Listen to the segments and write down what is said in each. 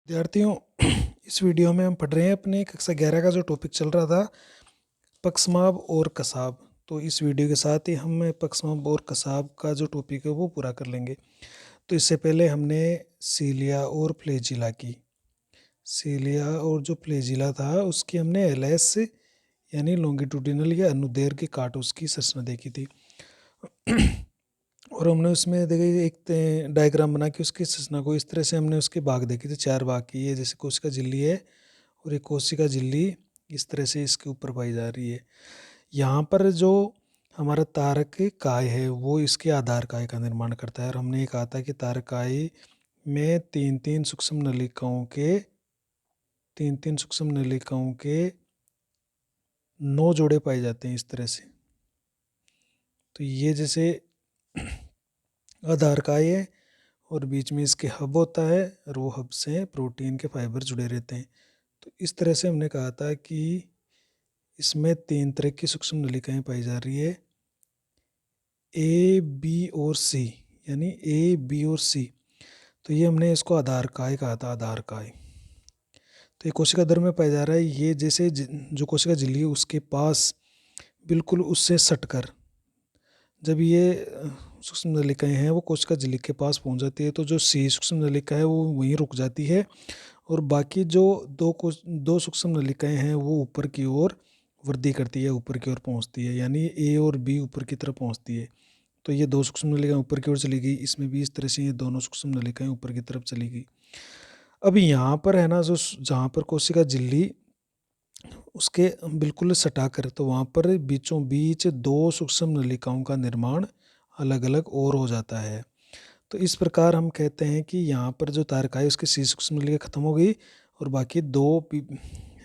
विद्यार्थियों, इस वीडियो में हम पढ़ रहे हैं अपने कक्षा 11 का जो टॉपिक चल रहा था, पक्षमाप और कसाब। तो इस वीडियो के साथ ही हम पक्षमाप और कसाब का जो टॉपिक है वो पूरा कर लेंगे। तो इससे पहले हमने सीलिया और फ्लैजिला की। सीलिया और जो फ्लैजिला था उसकी हमने एलएस यानी लॉन्गिट्यूडिनल या अनुदैर्घ्य की काट उसकी संरचना देखी थी। और हमने उसमें देखिए एक डायग्राम बना के उसकी संरचना को इस तरह से हमने उसके भाग देखे थे, 4 भाग की है। जैसे कोशिका झिल्ली है और एक कोशिका झिल्ली इस तरह से इसके ऊपर पाई जा रही है। यहाँ पर जो हमारा तारक काय है वो इसके आधार काय का निर्माण करता है। और हमने ये कहा था कि तारक काय में तीन तीन सूक्ष्म नलिकाओं के 9 जोड़े पाए जाते हैं इस तरह से। तो ये जैसे आधार काय है और बीच में इसके हब होता है और वो हब से प्रोटीन के फाइबर जुड़े रहते हैं। तो इस तरह से हमने कहा था कि इसमें 3 तरह की सूक्ष्म नलिकाएं पाई जा रही है, ए बी और सी, यानी ए बी और सी। तो ये हमने इसको आधार काय कहा था, आधार काय। तो ये कोशिका द्रव्य में पाया जा रहा है। ये जैसे जो कोशिका झिल्ली है उसके पास बिल्कुल उससे सटकर जब ये सूक्ष्म नलिकाएं हैं वो कोशिका झिल्ली के पास पहुंच जाती है, तो जो सी सूक्ष्म नलिका है वो वहीं रुक जाती है और बाकी जो दो सूक्ष्म नलिकाएं हैं वो ऊपर की ओर वृद्धि करती है, ऊपर की ओर पहुंचती है, यानी ए और बी ऊपर की तरफ पहुंचती है। तो ये 2 सूक्ष्म नलिकाएं ऊपर की ओर चली गई, इसमें भी इस तरह से ये दोनों सूक्ष्म नलिकाएं ऊपर की तरफ चली गई। अब यहाँ पर है ना, जो जहाँ पर कोशिका झिल्ली उसके बिल्कुल सटा कर, तो वहाँ पर बीचों बीच 2 सूक्ष्म नलिकाओं का निर्माण अलग अलग और हो जाता है। तो इस प्रकार हम कहते हैं कि यहाँ पर जो तारका है उसकी सी सूक्ष्म नलिका खत्म हो गई और बाकी 2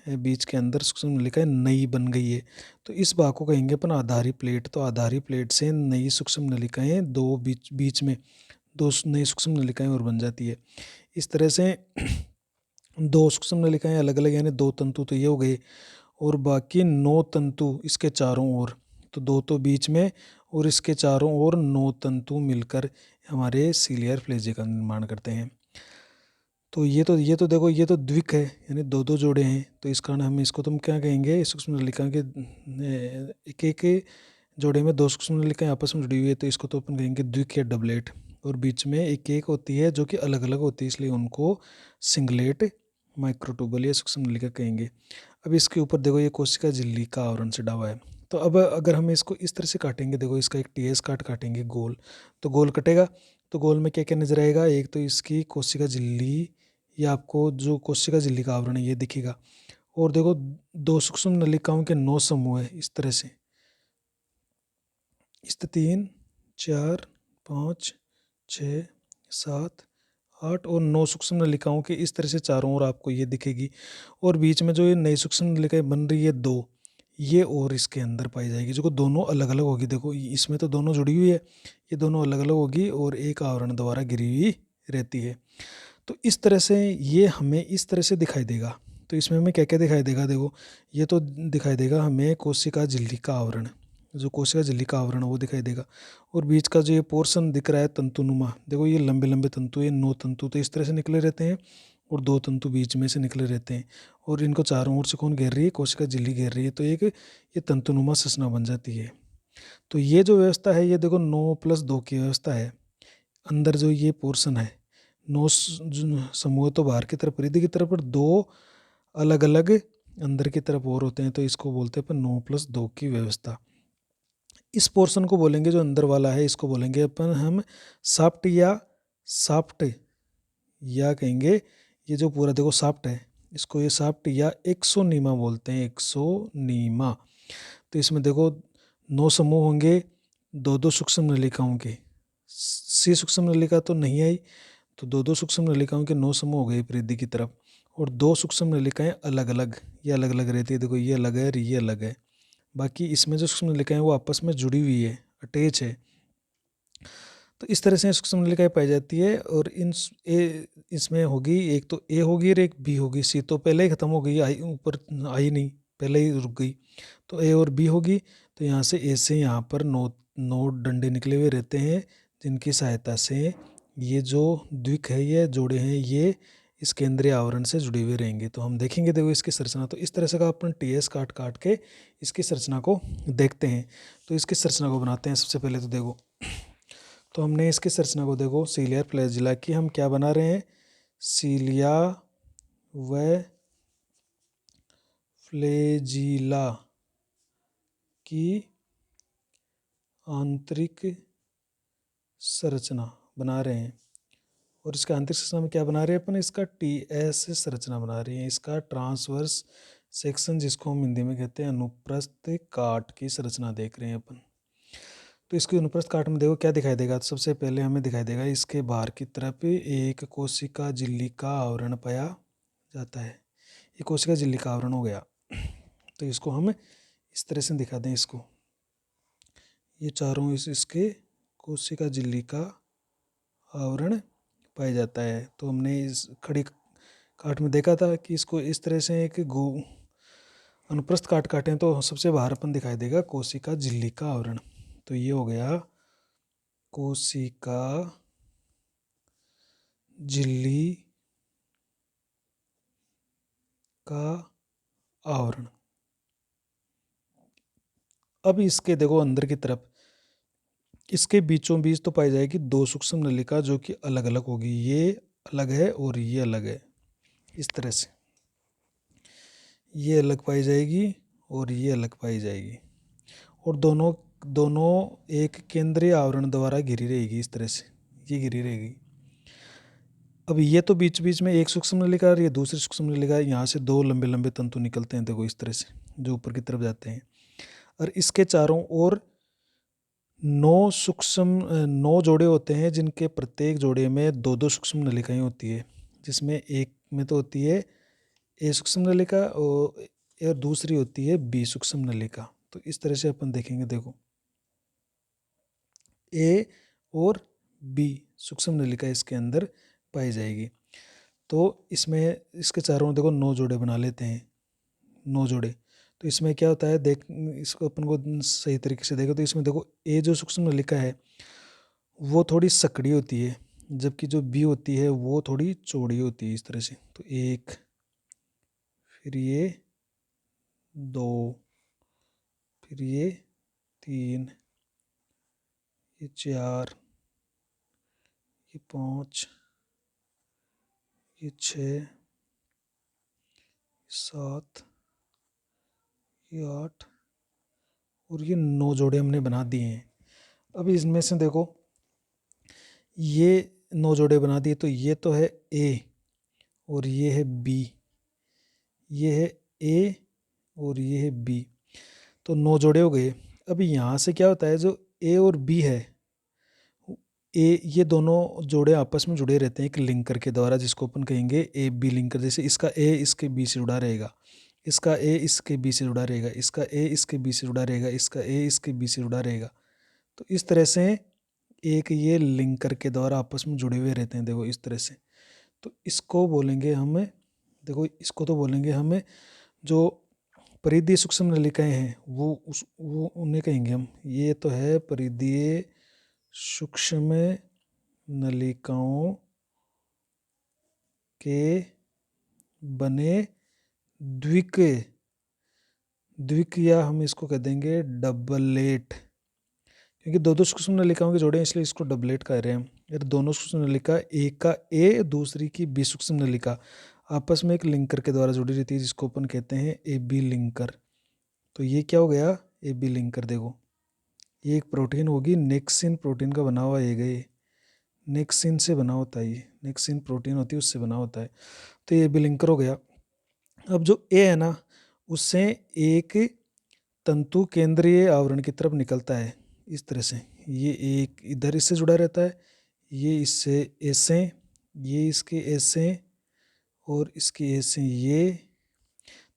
बीच के अंदर सूक्ष्म नलिकाएं नई बन गई है। तो इस भाग को कहेंगे अपन आधारी प्लेट। तो आधारी प्लेट से नई सूक्ष्म नलिकाएं दो बीच में 2 नई सूक्ष्म नलिकाएं और बन जाती है। इस तरह से 2 सूक्ष्म नलिकाएं अलग अलग, यानी 2 तंतु तो ये हो गए और बाकी 9 तंतु इसके चारों ओर। तो 2 तो बीच में और इसके चारों ओर 9 तंतु मिलकर हमारे सीलियर फ्लेजे का निर्माण करते हैं। तो ये तो देखो, ये तो द्विक है, यानी 2 जोड़े हैं। तो इस कारण हम इसको तुम क्या कहेंगे, सूक्ष्म नलिका के एक एक जोड़े में 2 सूक्ष्म नलिकाएं आपस में जुड़ी हुई है, तो इसको तो अपन कहेंगे द्विक या डबलेट। और बीच में एक एक होती है जो कि अलग अलग होती है, इसलिए उनको सिंगलेट, माइक्रोटूबल या सूक्ष्म नलिका कहेंगे। अब इसके ऊपर देखो ये कोशिका झिल्ली का आवरण से ढका है। तो अब अगर हम इसको इस तरह से काटेंगे, देखो इसका एक टीएस काटेंगे गोल, तो गोल कटेगा। तो गोल में क्या क्या नजर आएगा, एक तो इसकी कोशिका झिल्ली या आपको जो कोशिका झिल्ली का आवरण है ये दिखेगा। और देखो 2 सूक्ष्म नलिकाओं के 9 समूह है इस तरह से, इस 3 4 5 6 7 8 और 9 सूक्ष्म नलिकाओं के इस तरह से चारों ओर आपको ये दिखेगी। और बीच में जो ये नई सूक्ष्म नलिकाएं बन रही है 2, ये और इसके अंदर पाई जाएगी, जो दोनों अलग अलग होगी। देखो इसमें तो दोनों जुड़ी हुई है, ये दोनों अलग अलग होगी और एक आवरण द्वारा घिरी हुई रहती है। तो इस तरह से ये हमें इस तरह से दिखाई देगा। तो इसमें हमें क्या क्या दिखाई देगा, देखो ये तो दिखाई देगा हमें कोशिका झिल्ली का आवरण, जो कोशिका झिल्ली का आवरण है वो दिखाई देगा। और बीच का जो ये पोर्शन दिख रहा है तंतुनुमा, देखो ये लंबे लंबे तंतु, ये 9 तंतु तो इस तरह से निकले रहते हैं और 2 तंतु बीच में से निकले रहते हैं। और इनको चारों ओर से कौन घेर रही है, कोशिका झिल्ली घेर रही है। तो एक ये तंतुनुमा संरचना बन जाती है। तो ये जो व्यवस्था है ये देखो 9+2 की व्यवस्था है। अंदर जो ये पोर्शन है 9 समूह तो बाहर की तरफ, परिधि की तरफ, पर 2 अलग अलग अंदर की तरफ और होते हैं। तो इसको बोलते हैं अपन 9+2 की व्यवस्था। इस पोर्शन को बोलेंगे जो अंदर वाला है, इसको बोलेंगे अपन हम साफ्ट या कहेंगे ये जो पूरा देखो साफ्ट है, इसको ये साफ्ट या एक्सोनीमा बोलते हैं, एक्सोनीमा। तो इसमें देखो 9 समूह होंगे, 2 सूक्ष्म नलिकाओं के, सी सूक्ष्म नलिका तो नहीं आई, तो 2 सूक्ष्म नलिकाओं के 9 समूह हो गए परिधि की तरफ। और 2 सूक्ष्म नलिकाएं अलग अलग, ये अलग अलग रहती है, देखो ये अलग है और ये अलग है। बाकी इसमें जो सूक्ष्म नलिकाएं वो आपस में जुड़ी हुई है, अटैच है। तो इस तरह से सूक्ष्म नलिकाएं पाई जाती है। और इसमें होगी, एक तो ए होगी और एक बी होगी। सी तो पहले ही खत्म हो गई, आई ऊपर आई नहीं, पहले ही रुक गई। तो ए और बी होगी। तो यहाँ से ए से यहाँ पर 9 डंडे निकले हुए रहते हैं, जिनकी सहायता से ये जो द्विक है, ये जोड़े हैं, ये इस केंद्रीय आवरण से जुड़े हुए रहेंगे। तो हम देखेंगे देखो इसकी संरचना। तो इस तरह से का अपन टीएस काट काट के इसकी संरचना को देखते हैं। तो इसकी संरचना को बनाते हैं सबसे पहले। तो देखो, तो हमने इसकी संरचना को देखो, सीलिया फ्लैजिला की हम क्या बना रहे हैं, सीलिया व फ्लैजिला की आंतरिक संरचना बना रहे हैं। और इसका आंतरिक संरचना में क्या बना रहे हैं अपन, इसका टीएस संरचना बना रहे हैं, इसका ट्रांसवर्स सेक्शन, जिसको हम हिंदी में कहते हैं अनुप्रस्थ काट की संरचना देख रहे हैं अपन। तो इसके अनुप्रस्थ काट में देखो क्या दिखाई देगा। तो सबसे पहले हमें दिखाई देगा इसके बाहर की तरफ एक कोशिका झिल्ली का आवरण पाया जाता है। ये कोशिका झिल्ली का आवरण हो गया। तो इसको हम इस तरह से दिखा दें, इसको ये चारों इसके कोशिका झिल्ली का आवरण पाया जाता है। तो हमने इस खड़ी काट में देखा था कि इसको इस तरह से एक अनुप्रस्थ काट काटें तो सबसे बाहर अपन दिखाई देगा कोशिका झिल्ली का आवरण। तो ये हो गया कोशिका झिल्ली का आवरण। अब इसके देखो अंदर की तरफ इसके बीचों बीच तो पाई जाएगी दो सूक्ष्म नलिका, जो कि अलग अलग होगी। ये अलग है और ये अलग है। इस तरह से ये अलग पाई जाएगी और ये अलग पाई जाएगी, और दोनों एक केंद्रीय आवरण द्वारा घिरी रहेगी। इस तरह से ये घिरी रहेगी। अब ये तो बीच बीच में एक सूक्ष्म नलिका और ये दूसरी सूक्ष्म नलिका, यहाँ से दो लंबे लंबे तंतु निकलते हैं देखो इस तरह से, जो ऊपर की तरफ जाते हैं। और इसके चारों ओर 9 जोड़े होते हैं, जिनके प्रत्येक जोड़े में दो दो सूक्ष्म नलिकाएं होती है, जिसमें एक में तो होती है ए सूक्ष्म नलिका और दूसरी होती है बी सूक्ष्म नलिका। तो इस तरह से अपन देखेंगे देखो, ए और बी सूक्ष्म नलिका इसके अंदर पाई जाएगी। तो इसमें इसके चारों देखो 9 जोड़े बना लेते हैं, 9 जोड़े। तो इसमें क्या होता है, देख इसको अपन को सही तरीके से देखो तो इसमें देखो ए जो सूक्ष्म नलिका है वो थोड़ी सकड़ी होती है, जबकि जो बी होती है वो थोड़ी चौड़ी होती है। इस तरह से तो एक, फिर ये 2, फिर ये 3, ये 4, ये 5, ये 6, 7, ये 8 और ये 9 जोड़े हमने बना दिए हैं। अब इसमें से देखो ये 9 जोड़े बना दिए, तो ये तो है ए और ये है बी, ये है ए और ये है बी, तो 9 जोड़े हो गए। अब यहाँ से क्या होता है, जो ए और बी है, ये दोनों जोड़े आपस में जुड़े रहते हैं एक लिंकर के द्वारा, जिसको अपन कहेंगे ए बी लिंकर। जैसे इसका ए इसके बी से जुड़ा रहेगा, इसका ए इसके बी से जुड़ा रहेगा, इसका ए इसके बी से जुड़ा रहेगा, इसका ए इसके बी से जुड़ा रहेगा। तो इस तरह से एक ये लिंकर के द्वारा आपस में जुड़े हुए रहते हैं देखो इस तरह से। तो इसको बोलेंगे हमें, देखो इसको तो बोलेंगे हमें जो परिधीय सूक्ष्म नलिकाएं हैं वो उन्हें कहेंगे हम। ये तो है परिधीय सूक्ष्म नलिकाओं के बने द्विक या हम इसको कह देंगे डबलेट, क्योंकि दो दो सूक्ष्म नलिकाओं के जोड़े हैं इसलिए इसको डबलेट कह रहे हैं। यार दोनों सूक्ष्म नलिका, एक का ए दूसरी की बी सूक्ष्म नलिका आपस में एक लिंकर के द्वारा जुड़ी रहती है, जिसको अपन कहते हैं ए बी लिंकर। तो ये क्या हो गया, ए बी लिंकर। देखो ये एक प्रोटीन होगी, नेक्सिन प्रोटीन का बना हुआ है, नेक्सिन से बना होता है, ये नेक्सिन प्रोटीन होती है उससे बना होता है। तो ये बी लिंकर हो गया। अब जो ए है ना, उससे एक तंतु केंद्रीय आवरण की तरफ निकलता है इस तरह से। ये एक इधर इससे जुड़ा रहता है, ये इससे ऐसे, ये इसके ऐसे और इसके ऐसे ये।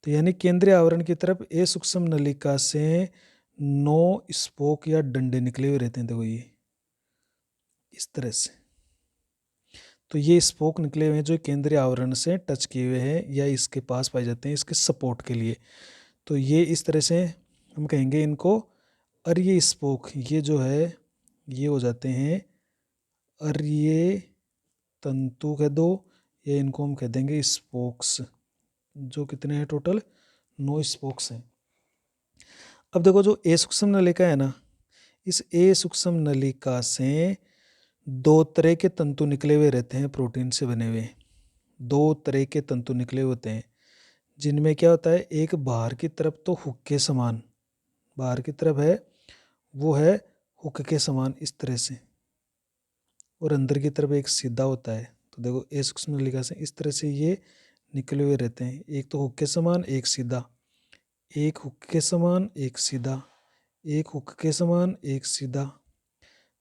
तो यानी केंद्रीय आवरण की तरफ ए सूक्ष्म नलिका से 9 स्पोक या डंडे निकले हुए रहते हैं देखो ये इस तरह से। तो ये स्पोक निकले हुए हैं जो केंद्रीय आवरण से टच किए हुए हैं या इसके पास पाए जाते हैं इसके सपोर्ट के लिए। तो ये इस तरह से हम कहेंगे इनको। और ये स्पोक ये जो है ये हो जाते हैं, और ये तंतु कह दो या इनको हम कह देंगे स्पोक्स, जो कितने हैं टोटल 9 स्पोक्स हैं। अब देखो जो ए सूक्ष्म नलिका है ना, इस ए सूक्ष्म नलिका से 2 तरह के तंतु निकले हुए रहते हैं, प्रोटीन से बने हुए 2 तरह के तंतु निकले होते हैं, जिनमें क्या होता है, एक बाहर की तरफ तो हुक के समान, बाहर की तरफ है वो है हुक के समान इस तरह से, और अंदर की तरफ एक सीधा होता है। तो देखो ए सूक्ष्म नलिका से इस तरह से ये निकले हुए रहते हैं, एक तो हुक के समान एक सीधा, एक हुक के समान एक सीधा, एक हुक के समान एक सीधा।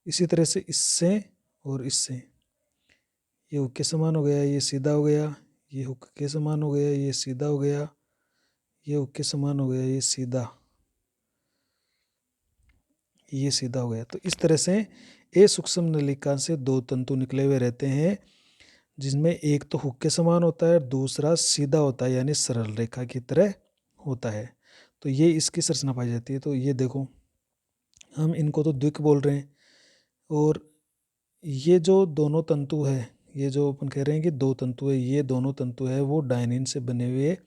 इसी तरह से इससे और इससे, ये हुक के समान हो गया, ये सीधा हो गया, ये हुक के समान हो गया, ये सीधा हो गया, ये हुक के समान हो गया, ये सीधा, ये सीधा हो गया। तो इस तरह से ए सूक्ष्म नलिका से 2 तंतु निकले हुए रहते हैं, जिसमें एक तो हुक के समान होता है, दूसरा सीधा होता है, यानी सरल रेखा की तरह होता है। तो ये इसकी संरचना पाई जाती है। तो ये देखो, हम इनको तो द्विक बोल रहे हैं, और ये जो दोनों तंतु है, ये जो अपन कह रहे हैं कि 2 तंतु है, ये दोनों तंतु है वो डायनिन से बने हुए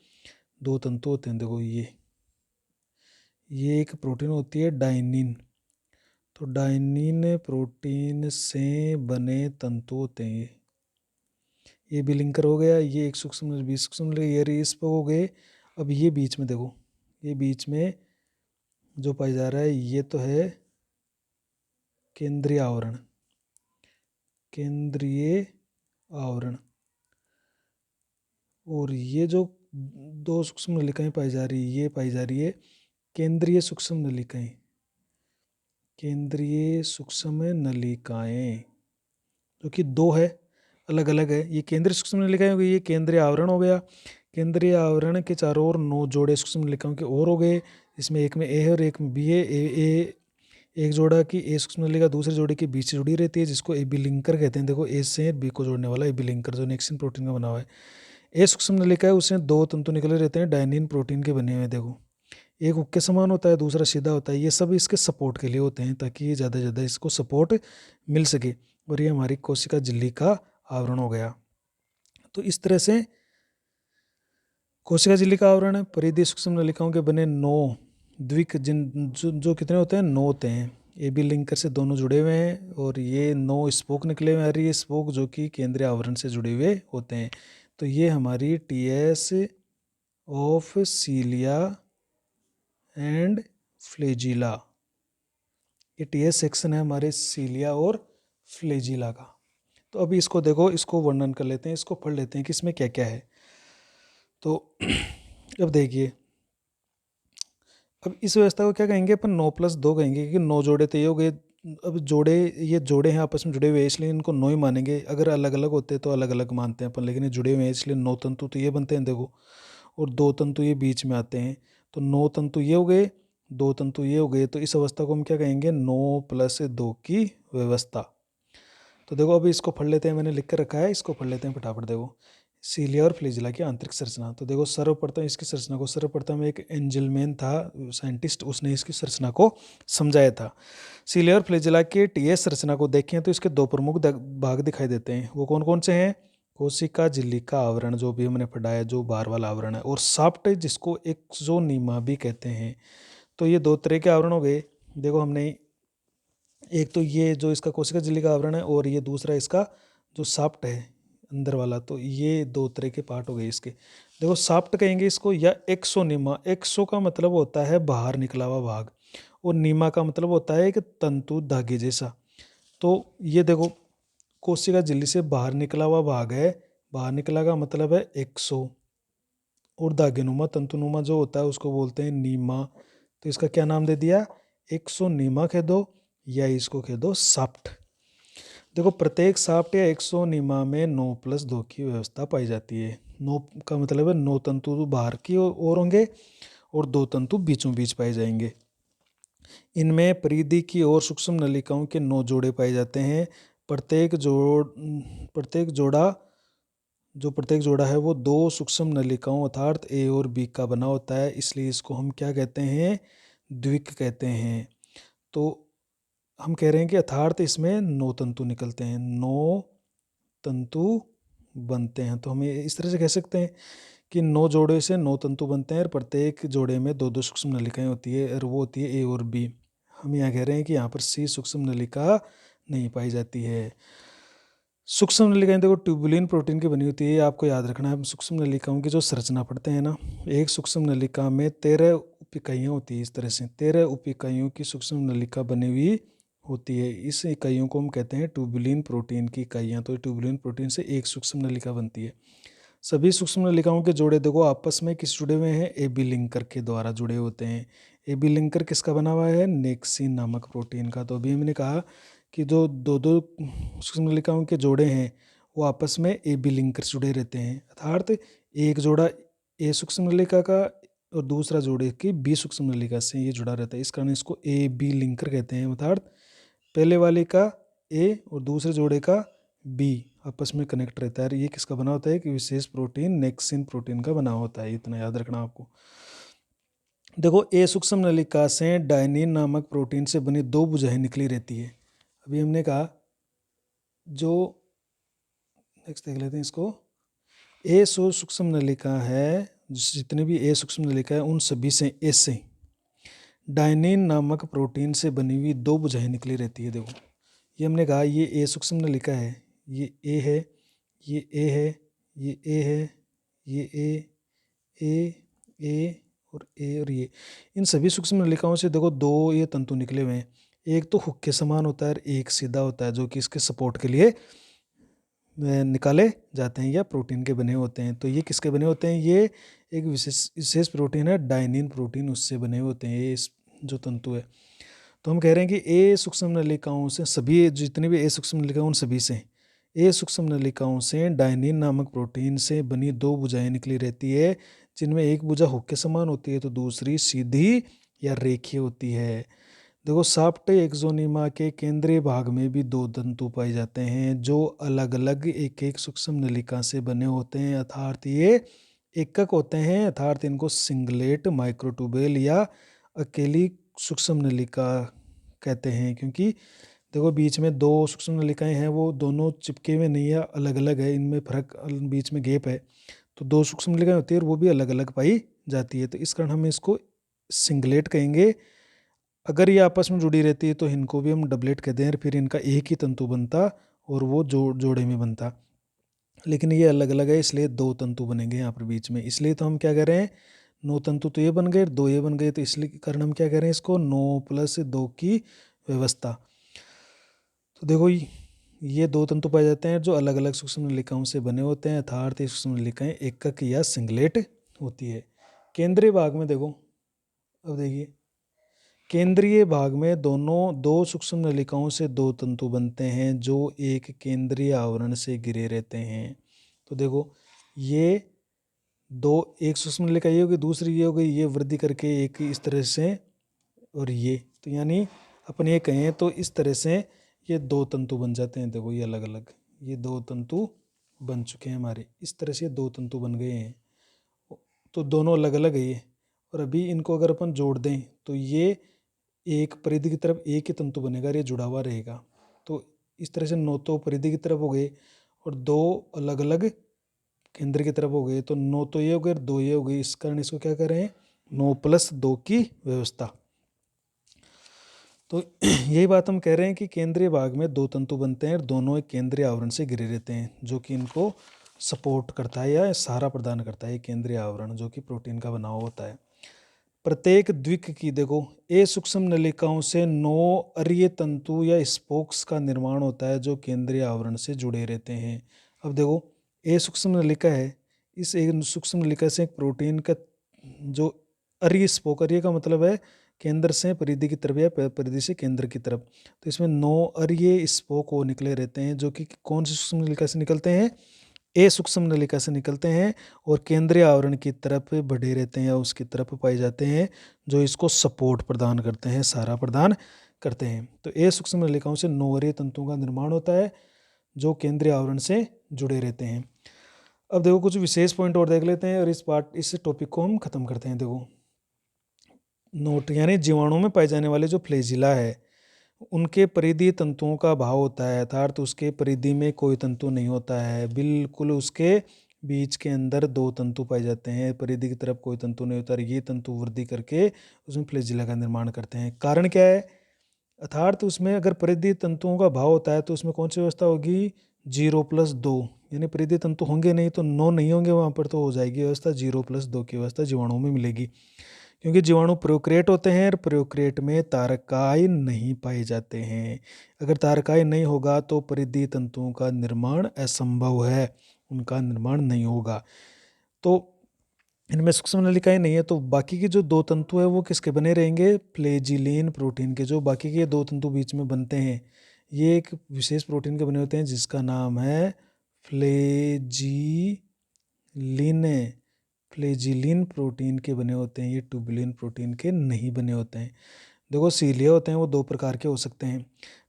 2 तंतु होते हैं। देखो ये एक प्रोटीन होती है डायनिन, तो डायनिन प्रोटीन से बने तंतु होते हैं। ये भी लिंकर हो गया, ये एक सूक्ष्म बी सूक्ष्म ये रेस पे हो गए। अब ये बीच में देखो, ये बीच में जो पाया जा रहा है ये तो है केंद्रीय आवरण, केंद्रीय आवरण, और ये जो 2 सूक्ष्म नलिकाएं पाई जा रही है, ये पाई जा रही है केंद्रीय सूक्ष्म नलिकाएं, केंद्रीय सूक्ष्म नलिकाएं, जो कि 2 है, अलग अलग है। ये केंद्रीय सूक्ष्म नलिकाएं हो गई, ये केंद्रीय आवरण हो गया। केंद्रीय आवरण के चारों ओर 9 जोड़े सूक्ष्म नलिकाओं के और हो गए, इसमें एक में ए है और एक में बी है। एक जोड़ा की ए सूक्ष्म नलिका दूसरे जोड़े के बीच से जुड़ी रहती है, जिसको ए बी लिंकर कहते हैं। देखो ए से बी को जोड़ने वाला ए बी लिंकर, जो नेक्सिन प्रोटीन का बना हुआ है। ए सूक्ष्म नलिका है, उसमें 2 तंतु निकले रहते हैं, डायनिन प्रोटीन के बने हुए। देखो एक हुक के समान होता है, दूसरा सीधा होता है। ये सब इसके सपोर्ट के लिए होते हैं, ताकि ये ज़्यादा से ज़्यादा इसको सपोर्ट मिल सके। और ये हमारी कोशिका झिल्ली का आवरण हो गया। तो इस तरह से कोशिका झिल्ली का आवरण परिधीय सूक्ष्म नलिकाओं के बने 9 द्विक, जो कितने होते हैं, 9 होते हैं। ए बी लिंकर से दोनों जुड़े हुए हैं, और ये 9 स्पोक निकले हुए हैं, ये स्पोक जो कि केंद्रीय आवरण से जुड़े हुए होते हैं। तो ये हमारी TS of cilia and flagella, ये टीएस सेक्शन है हमारे सीलिया और फ्लेजिला का। तो अभी इसको देखो, इसको वर्णन कर लेते हैं, इसको पढ़ लेते हैं कि इसमें क्या क्या है। तो अब देखिए, अब इस व्यवस्था को क्या कहेंगे अपन, 9+2 कहेंगे, क्योंकि 9 जोड़े तो ये हो गए। अब जोड़े, ये जोड़े हैं आपस में जुड़े हुए, इसलिए इनको 9 ही मानेंगे। अगर अलग अलग होते तो अलग अलग मानते हैं अपन, लेकिन ये जुड़े हुए हैं इसलिए 9 तंतु तो ये बनते हैं देखो, और 2 तंतु ये बीच में आते हैं। तो 9 तंतु ये हो गए, 2 तंतु ये हो गए। तो इस अवस्था को हम क्या कहेंगे, 9+2 की व्यवस्था। तो देखो अभी इसको पढ़ लेते हैं, मैंने लिख कर रखा है, इसको पढ़ लेते हैं फटाफट। देखो सीलिया और फ्लेजिला की आंतरिक संरचना। तो देखो सर्वप्रथम इसकी संरचना को, सर्वप्रथम एक एंजलमैन था साइंटिस्ट, उसने इसकी संरचना को समझाया था। सीलिया और फ्लेजिला के टीएस संरचना को देखें तो इसके 2 प्रमुख भाग दिखाई देते हैं। वो कौन कौन से हैं, कोशिका झिल्ली का आवरण जो भी हमने पढ़ा है, जो बाहर वाला आवरण है, और साफ्ट जिसको एक्सोनीमा भी कहते हैं। तो ये 2 तरह के आवरण हो गए। देखो हमने, एक तो ये जो इसका कोशिका झिल्ली का आवरण है, और ये दूसरा इसका जो साफ्ट है अंदर वाला। तो ये 2 तरह के पार्ट हो गए इसके। देखो साफ्ट कहेंगे इसको, या एक्सोनीमा। एक्सो का मतलब होता है बाहर निकला हुआ भाग, और नीमा का मतलब होता है एक तंतु धागे जैसा। तो ये देखो कोशिका झिल्ली से बाहर निकला हुआ भाग है, बाहर निकला का मतलब है एक्सो, और धागेनुमा तंतुनुमा जो होता है उसको बोलते हैं नीमा। तो इसका क्या नाम दे दिया, एक्सोनीमा कह दो, या इसको कह दो साफ्ट। देखो प्रत्येक साफ्ट या एक्सोनीमा में 9+2 की व्यवस्था पाई जाती है। 9 का मतलब है 9 तंतु बाहर की ओर होंगे, और 2 तंतु बीचों बीच पाए जाएंगे। इनमें परिधि की ओर सूक्ष्म नलिकाओं के 9 जोड़े पाए जाते हैं। प्रत्येक जोड़ा है वो 2 सूक्ष्म नलिकाओं अर्थात ए और बी का बना होता है, इसलिए इसको हम क्या कहते हैं, द्विक कहते हैं। तो हम कह रहे हैं कि अर्थात इसमें 9 तंतु निकलते हैं, 9 तंतु बनते हैं। तो हम इस तरह से कह सकते हैं कि 9 जोड़े से 9 तंतु बनते हैं और प्रत्येक जोड़े में 2-2 सूक्ष्म नलिकाएं होती है और वो होती है ए और बी। हम यहाँ कह रहे हैं कि यहाँ पर सी सूक्ष्म नलिका नहीं पाई जाती है। सूक्ष्म नलिकाएं देखो ट्यूबुलिन प्रोटीन की बनी होती है, आपको याद रखना है। सूक्ष्म नलिकाओं की जो संरचना पढ़ते हैं ना, एक सूक्ष्म नलिका में 13 उप इकाइयाँ होती है। इस तरह से 13 उप इकाइयों की सूक्ष्म नलिका बनी हुई होती है। इस इकाइयों को हम कहते हैं ट्यूबुलिन प्रोटीन की इकाइयाँ। तो ट्यूबुलिन प्रोटीन से एक सूक्ष्म नलिका बनती है। सभी सूक्ष्म नलिकाओं के जोड़े देखो आपस में किस जुड़े हुए हैं, ए बी लिंकर के द्वारा जुड़े होते हैं। ए बी लिंकर किसका बना हुआ है, नेक्सिन नामक प्रोटीन का। तो अभी हमने कहा कि जो 2-2 सूक्ष्म नलिकाओं के जोड़े हैं वो आपस में ए बी लिंकर जुड़े रहते हैं, अर्थात एक जोड़ा ए सूक्ष्म नलिका का और दूसरा जोड़े की बी सूक्ष्म नलिका से ये जुड़ा रहता है। इस कारण इसको ए बी लिंकर कहते हैं, अर्थात पहले वाले का ए और दूसरे जोड़े का बी आपस में कनेक्ट रहता है। ये किसका बना होता है कि विशेष प्रोटीन नेक्सिन प्रोटीन का बना होता है। इतना याद रखना आपको। देखो ए सूक्ष्म नलिका से डायनिन नामक प्रोटीन से बनी 2 भुजाएं निकली रहती है। अभी हमने कहा जो नेक्स्ट देख लेते हैं इसको। ए सूक्ष्म नलिका है, जितने भी ए सूक्ष्म नलिका है उन सभी से ए से डायनिन नामक प्रोटीन से बनी हुई 2 भुजाएं निकली रहती है। देखो ये हमने कहा ये ए सूक्ष्म नलिका है, ये ए है, ये ए है, ये ए है, ये ए और ए और ये। इन सभी सूक्ष्म नलिकाओं से देखो 2 ये तंतु निकले हुए हैं। एक तो हुक के समान होता है और एक सीधा होता है, जो कि इसके सपोर्ट के लिए निकाले जाते हैं या प्रोटीन के बने होते हैं। तो ये किसके बने होते हैं, ये एक विशेष प्रोटीन है डायनिन प्रोटीन, उससे बने होते हैं ये जो तंतु है। तो हम कह रहे हैं कि ए सूक्ष्म नलिकाओं से सभी जितने भी ए सूक्ष्म नलिकाओं उन सभी से ए सूक्ष्म नलिकाओं से डायनिन नामक प्रोटीन से बनी 2 भुजाएं निकली रहती है, जिनमें एक भुजा हुक के समान होती है तो दूसरी सीधी या रेखीय होती है। देखो साफ्ट एक्सोनिमा के केंद्रीय भाग में भी 2 तंतु पाए जाते हैं जो अलग अलग एक एक सूक्ष्म नलिका से बने होते हैं, अर्थात ये एकक होते हैं, अर्थात इनको सिंगलेट माइक्रोट्यूबुल या अकेली सूक्ष्म नलिका कहते हैं। क्योंकि देखो बीच में 2 सूक्ष्म नलिकाएं हैं, वो दोनों चिपके हुए नहीं है, अलग अलग है, इनमें फर्क, बीच में गैप है। तो 2 सूक्ष्म नलिकाएं होती है और वो भी अलग अलग पाई जाती है। तो इस कारण हम इसको सिंगलेट कहेंगे। अगर ये आपस में जुड़ी रहती है तो इनको भी हम डबलेट कहते हैं, फिर इनका एक ही तंतु बनता और वो जोड़े में बनता। लेकिन ये अलग अलग है, इसलिए 2 तंतु बनेंगे यहाँ पर बीच में। इसलिए तो हम क्या कह रहे हैं, 9 तंतु तो ये बन गए, 2 ये बन गए, तो इसलिए कारण हम क्या कह रहे हैं इसको 9+2 की व्यवस्था। तो देखो ये 2 तंतु पाए जाते हैं जो अलग अलग सूक्ष्म नलिकाओं से बने होते हैं, अर्थात ये सूक्ष्म नलिकाएं एकक या सिंगलेट होती है। केंद्रीय भाग में देखो, अब देखिए केंद्रीय भाग में 2 सूक्ष्म नलिकाओं से 2 तंतु बनते हैं जो एक केंद्रीय आवरण से घिरे रहते हैं। तो देखो ये 2, एक सूक्ष्म नलिका ये होगी, दूसरी ये हो गई, ये वृद्धि करके एक इस तरह से, और ये तो यानी अपन ये कहें तो इस तरह से ये 2 तंतु बन जाते हैं। देखो ये अलग अलग ये 2 तंतु बन चुके हैं हमारे, इस तरह से 2 तंतु बन गए हैं। तो दोनों अलग अलग है ये, और अभी इनको अगर अपन जोड़ दें तो ये एक परिधि की तरफ एक ही तंतु बनेगा, ये जुड़ा हुआ रहेगा। तो इस तरह से 9 तो परिधि की तरफ हो गए और 2 अलग अलग केंद्र की तरफ हो गए। तो 9 तो ये हो गए और 2 ये हो गए, इस कारण इसको क्या कर रहे हैं 9+2 की व्यवस्था। तो यही बात हम कह रहे हैं कि केंद्रीय भाग में 2 तंतु बनते हैं और दोनों एक केंद्रीय आवरण से घिरे रहते हैं, जो कि इनको सपोर्ट करता है या सहारा प्रदान करता है। केंद्रीय आवरण जो कि प्रोटीन का बना हुआ होता है। प्रत्येक द्विक की देखो ए सूक्ष्म नलिकाओं से 9 अरीय तंतु या स्पोक्स का निर्माण होता है जो केंद्रीय आवरण से जुड़े रहते हैं। अब देखो ए सूक्ष्म नलिका है, इस एक सूक्ष्म नलिका से एक प्रोटीन का जो अरीय स्पोक, अरीय का मतलब है केंद्र से परिधि की तरफ या परिधि से केंद्र की तरफ, तो इसमें 9 अरीय स्पोक वो निकले रहते हैं जो कि कौन सी सूक्ष्म नलिका से निकलते हैं, ए सूक्ष्म नलिका से निकलते हैं और केंद्रीय आवरण की तरफ बढ़े रहते हैं या उसकी तरफ पाए जाते हैं, जो इसको सपोर्ट प्रदान करते हैं, सहारा प्रदान करते हैं। तो ए सूक्ष्म नलिकाओं से 9 अरीय तंतुओं का निर्माण होता है जो केंद्रीय आवरण से जुड़े रहते हैं। अब देखो कुछ विशेष पॉइंट और देख लेते हैं और इस टॉपिक को हम खत्म करते हैं। देखो नोट यानी जीवाणु में पाए जाने वाले जो फ्लैजिला है उनके परिधीय तंतुओं का अभाव होता है, अर्थात उसके परिधि में कोई तंतु नहीं होता है, बिल्कुल उसके बीच के अंदर दो तंतु पाए जाते हैं, परिधि की तरफ कोई तंतु नहीं होता, ये तंतु वृद्धि करके उसमें फ्लैजिला का निर्माण करते हैं। कारण क्या है? अर्थात उसमें अगर परिधि तंतुओं का अभाव होता है तो उसमें कौन सी व्यवस्था होगी? 0+2, यानी परिधि तंतु होंगे नहीं तो 9 नहीं होंगे, वहाँ पर तो हो जाएगी व्यवस्था 0+2 की व्यवस्था जीवाणुओं में मिलेगी, क्योंकि जीवाणु प्रोक्रिएट होते हैं और प्रोक्रिएट में तारकाय नहीं पाए जाते हैं। अगर तारकाय नहीं होगा तो परिधि तंतुओं का निर्माण असंभव है, उनका निर्माण नहीं होगा। तो इनमें सूक्ष्म नलिकाएं नहीं है, तो बाकी के जो दो तंतु है वो किसके बने रहेंगे? फ्लैजिलिन प्रोटीन के। जो बाकी के दो तंतु बीच में बनते हैं ये एक विशेष प्रोटीन के बने होते हैं जिसका नाम है फ्लैजिलिन। फ्लैजिलिन प्रोटीन के बने होते हैं, ये ट्यूबुलिन प्रोटीन के नहीं बने होते हैं। देखो सीलिया होते हैं वो दो प्रकार के हो सकते हैं।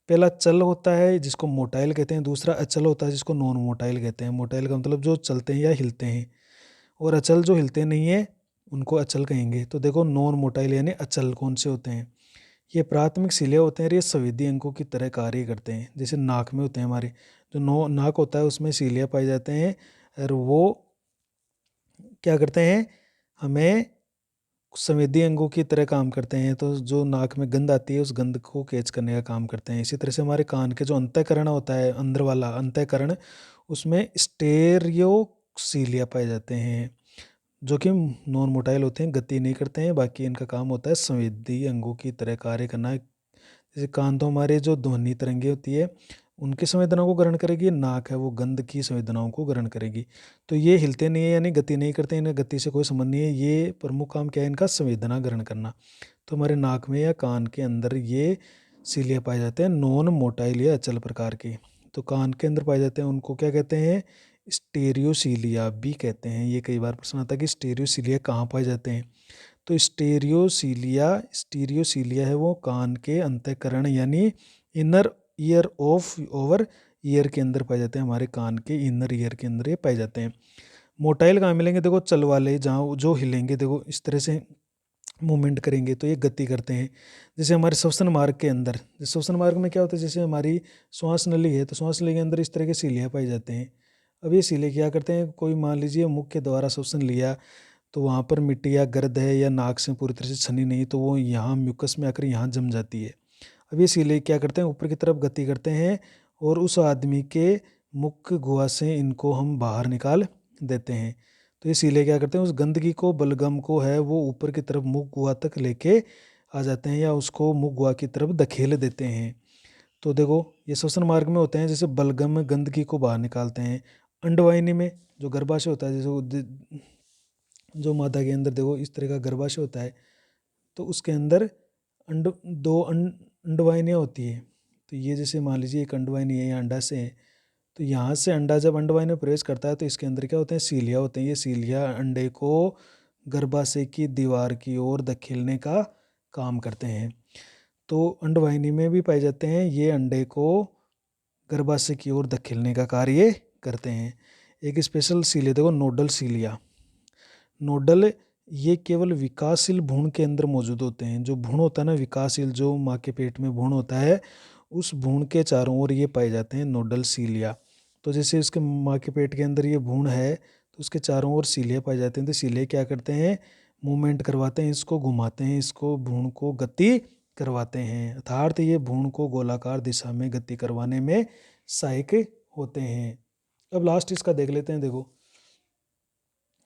पहला चल होता है जिसको मोटाइल कहते हैं, दूसरा अचल होता है जिसको नॉन मोटाइल कहते हैं। मोटाइल का मतलब जो चलते हैं या हिलते हैं, और अचल जो हिलते नहीं है उनको अचल कहेंगे। तो देखो नॉन मोटाइल यानी अचल कौन से होते हैं? ये प्राथमिक सीलिया होते हैं और ये संवेदी अंगों की तरह कार्य करते हैं। जैसे नाक में होते हैं हमारे, जो नाक होता है उसमें सीलिया पाए जाते हैं और वो क्या करते हैं? हमें संवेदी अंगों की तरह काम करते हैं। तो जो नाक में गंध आती है उस गंध को कैच करने का काम करते हैं। इसी तरह से हमारे कान के जो अंतःकरण होता है, अंदर वाला अंतःकरण, उसमें स्टेरियोसीलिया पाए जाते हैं जो कि नॉन मोटाइल होते हैं, गति नहीं करते हैं। बाकी इनका काम होता है संवेदी अंगों की तरह कार्य करना। जैसे कान तो हमारे जो ध्वनि तरंगे होती है उनकी संवेदनाओं को ग्रहण करेगी, नाक है वो गंध की संवेदनाओं को ग्रहण करेगी। तो ये हिलते नहीं है यानी गति नहीं करते, इन्हें गति से कोई संबंध नहीं है। ये प्रमुख काम क्या है इनका? संवेदना ग्रहण करना। तो हमारे नाक में या कान के अंदर ये सीलिया पाए जाते हैं नॉन मोटाइल या अचल प्रकार के। तो कान के अंदर पाए जाते हैं उनको क्या कहते हैं? स्टेरियोसीलिया भी कहते हैं। ये कई बार प्रश्न आता है कि स्टेरियोसीलिया कहाँ पाए जाते हैं? तो स्टीरियोसीलिया है वो कान के अंतःकरण यानी inner ear of over year के अंदर पाए जाते हैं। हमारे कान के इनर ईयर के अंदर ये पाए जाते हैं। मोटाइल कहाँ मिलेंगे? देखो चल वाले, जहाँ जो हिलेंगे, देखो इस तरह से मूवमेंट करेंगे तो ये गति करते हैं। जैसे हमारे श्वसन मार्ग के अंदर, श्वसन मार्ग में क्या होता है? जैसे हमारी श्वास नली है तो श्वास नली के अंदर इस तरह के सीलिया पाए जाते हैं। अब ये सीले क्या करते हैं? कोई मान लीजिए मुख के द्वारा श्वसन लिया तो वहाँ पर मिट्टी या गर्द है या नाक से पूरी तरह से छनी नहीं, तो वो यहाँ म्यूकस में आकर यहाँ जम जाती है। अब ये सीले क्या करते हैं? ऊपर की तरफ गति करते हैं और उस आदमी के मुख गुहा से इनको हम बाहर निकाल देते हैं। तो ये सीले क्या करते हैं? उस गंदगी को, बलगम को है वो ऊपर की तरफ मुख गुहा तक लेके आ जाते हैं या उसको मुख गुहा की तरफ धकेल देते हैं। तो देखो ये श्वसन मार्ग में होते हैं, जैसे बलगम में गंदगी को बाहर निकालते हैं। अंडवाहिनी में जो गर्भाशय होता है, जैसे जो मादा के अंदर देखो इस तरह का गर्भाशय होता है, तो उसके अंदर दो अंडवाहिनियाँ होती है। तो ये जैसे मान लीजिए एक अंडवाहिनी है, यहाँ अंडाशय है, तो यहाँ से अंडा जब अंडवाहिनी में प्रवेश करता है तो इसके अंदर क्या होते हैं? सीलिया होते हैं। ये सीलिया अंडे को गर्भाशय की दीवार की ओर धकेलने का काम करते हैं। तो अंडवाहिनी में भी पाए जाते हैं, ये अंडे को गर्भाशय की ओर धकेलने का कार्य करते हैं। एक स्पेशल सीलिया देखो, नोडल सीलिया। नोडल ये केवल विकासशील भ्रूण के अंदर मौजूद होते हैं। जो भ्रूण होता है ना विकासशील, जो माँ के पेट में भ्रूण होता है, उस भ्रूण के चारों ओर ये पाए जाते हैं नोडल सीलिया। तो जैसे उसके माँ के पेट के अंदर ये भ्रूण है तो उसके चारों ओर सीलिया पाए जाते हैं। तो सीलिया क्या करते हैं? मूवमेंट करवाते हैं, इसको घुमाते हैं, इसको भ्रूण को गति करवाते हैं, अर्थात ये भ्रूण को गोलाकार दिशा में गति करवाने में सहायक होते हैं। अब लास्ट इसका देख लेते हैं। देखो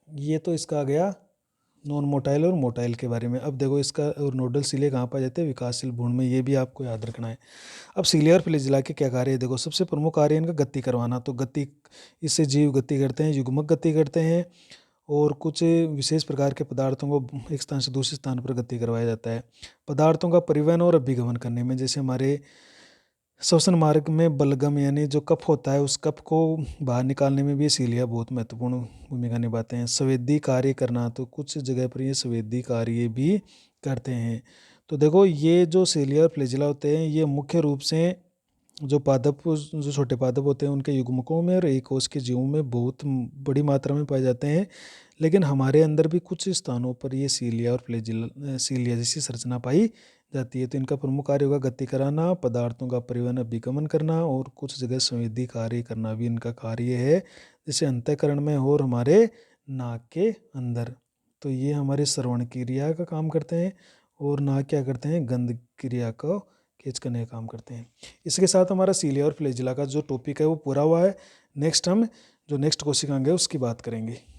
ये तो इसका आ गया नॉन मोटाइल और मोटाइल के बारे में। अब देखो इसका और नोडल सीलिया कहाँ पाए जाते हैं? विकासशील भ्रूण में, ये भी आपको याद रखना है। अब सीलिया और फ्लैजिला के क्या कार्य है? देखो सबसे प्रमुख कार्य है इनका गति करवाना। तो गति, इससे जीव गति करते हैं, युग्मक गति करते हैं और कुछ विशेष प्रकार के पदार्थों को एक स्थान से दूसरे स्थान पर गति करवाया जाता है। पदार्थों का परिवहन और अभिगमन करने में, जैसे हमारे श्वसन मार्ग में बलगम यानी जो कफ होता है उस कफ को बाहर निकालने में भी सीलिया बहुत महत्वपूर्ण भूमिका निभाते हैं। संवेदी कार्य करना, तो कुछ जगह पर ये संवेदी कार्य भी करते हैं। तो देखो ये जो सीलिया और फ्लैजिला होते हैं ये मुख्य रूप से जो पादप, जो छोटे पादप होते हैं उनके युग्मकों में और एक कोश के जीवों में बहुत बड़ी मात्रा में पाए जाते हैं। लेकिन हमारे अंदर भी कुछ स्थानों पर ये सीलिया और सीलिया जैसी संरचना पाई जाती है। तो इनका प्रमुख कार्य होगा गति कराना, पदार्थों का परिवहन अभिगमन करना और कुछ जगह संवेदी कार्य करना भी इनका कार्य है, जैसे अंतःकरण में और हमारे नाक के अंदर। तो ये हमारे श्रवण क्रिया का काम करते हैं और नाक क्या करते हैं, गंध क्रिया को कैच करने का काम करते हैं। इसके साथ हमारा सीलिया और फ्लैजिला का जो टॉपिक है वो पूरा हुआ है। नेक्स्ट हम जो नेक्स्ट कोशिकांग है उसकी बात करेंगे।